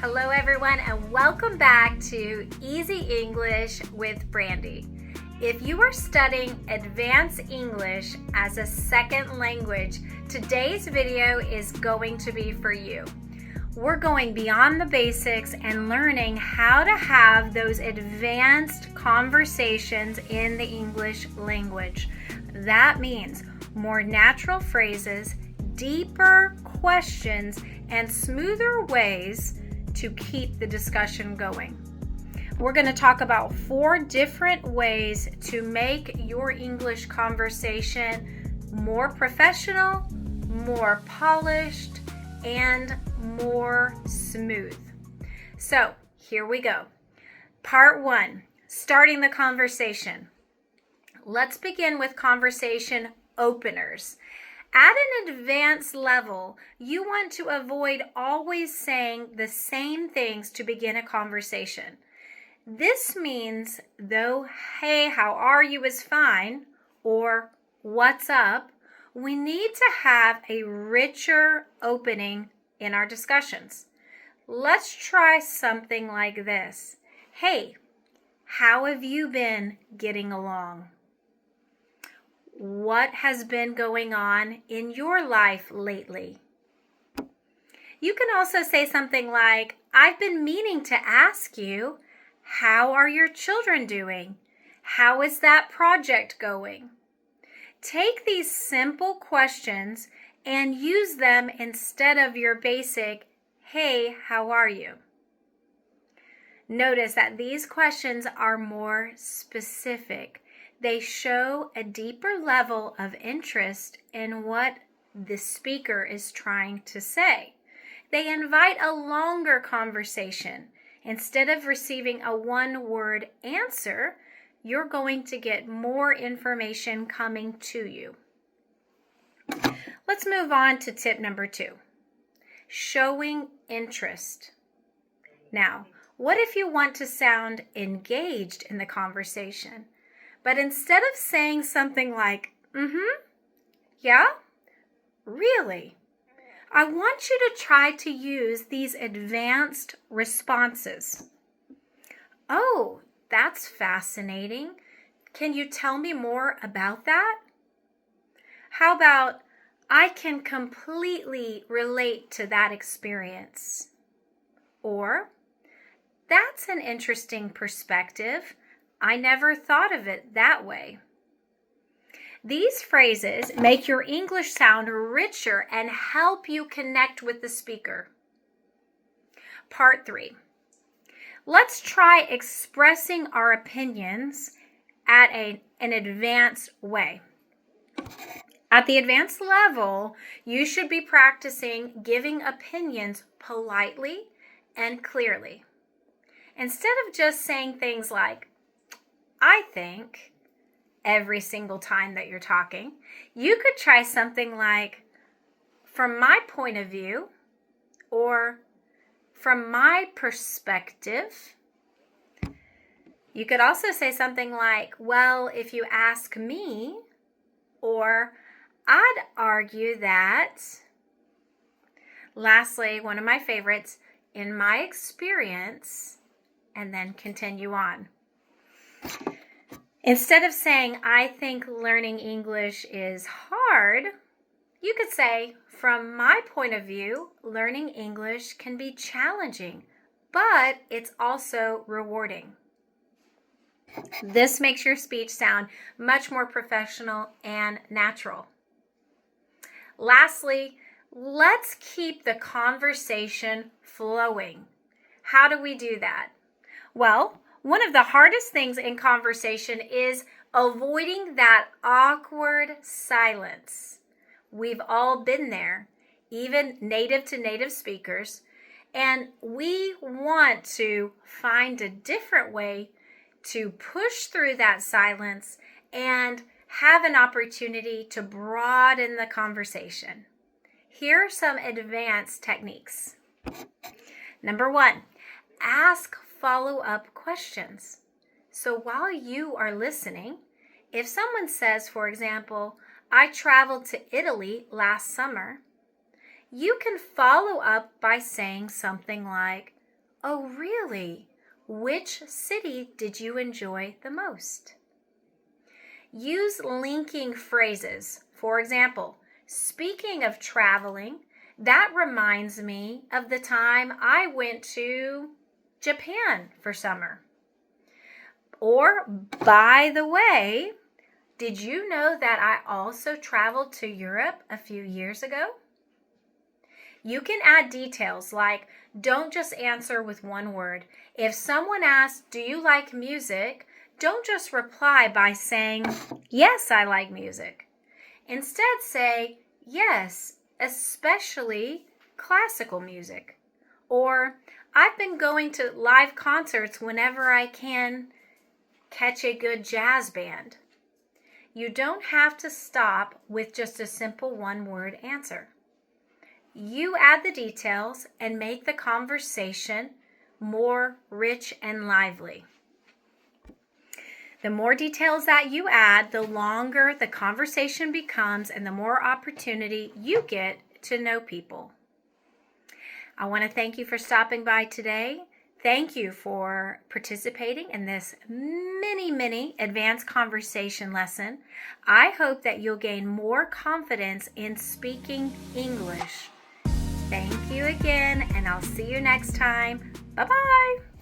Hello everyone and welcome back to Easy English with Brandy. If you are studying advanced English as a second language, today's video is going to be for you. We're going beyond the basics and learning how to have those advanced conversations in the English language. That means more natural phrases, deeper questions, and smoother ways to keep the discussion going. We're going to talk about 4 different ways to make your English conversation more professional, more polished, and more smooth. So here we go. Part 1, starting the conversation. Let's begin with conversation openers. At an advanced level, you want to avoid always saying the same things to begin a conversation. This means, though, hey, how are you is fine, or what's up, we need to have a richer opening in our discussions. Let's try something like this. Hey, how have you been getting along? What has been going on in your life lately? You can also say something like, I've been meaning to ask you, how are your children doing? How is that project going? Take these simple questions and use them instead of your basic, hey, how are you? Notice that these questions are more specific. They show a deeper level of interest in what the speaker is trying to say. They invite a longer conversation. Instead of receiving a one-word answer, you're going to get more information coming to you. Let's move on to tip number 2, showing interest. Now, what if you want to sound engaged in the conversation? But instead of saying something like, yeah, really, I want you to try to use these advanced responses. Oh, that's fascinating. Can you tell me more about that? How about, I can completely relate to that experience. Or, that's an interesting perspective. I never thought of it that way. These phrases make your English sound richer and help you connect with the speaker. Part 3. Let's try expressing our opinions at an advanced way. At the advanced level, you should be practicing giving opinions politely and clearly. Instead of just saying things like, I think, every single time that you're talking, you could try something like, from my point of view, or from my perspective. You could also say something like, well, if you ask me, or I'd argue that. Lastly, one of my favorites, in my experience, and then continue on. Instead of saying, I think learning English is hard, you could say, from my point of view, learning English can be challenging, but it's also rewarding. This makes your speech sound much more professional and natural. Lastly, let's keep the conversation flowing. How do we do that? Well, one of the hardest things in conversation is avoiding that awkward silence. We've all been there, even native to native speakers, and we want to find a different way to push through that silence and have an opportunity to broaden the conversation. Here are some advanced techniques. Number 1, ask follow-up questions. So while you are listening, if someone says, for example, I traveled to Italy last summer, you can follow up by saying something like, Oh, really? Which city did you enjoy the most? Use linking phrases. For example, speaking of traveling, that reminds me of the time I went to Japan for summer. Or, by the way, did you know that I also traveled to Europe a few years ago? You can add details like, don't just answer with one word. If someone asks, do you like music? Don't just reply by saying, yes, I like music. Instead say, yes, especially classical music. Or, I've been going to live concerts whenever I can catch a good jazz band. You don't have to stop with just a simple one-word answer. You add the details and make the conversation more rich and lively. The more details that you add, the longer the conversation becomes and the more opportunity you get to know people. I want to thank you for stopping by today. Thank you for participating in this mini advanced conversation lesson. I hope that you'll gain more confidence in speaking English. Thank you again, and I'll see you next time. Bye-bye.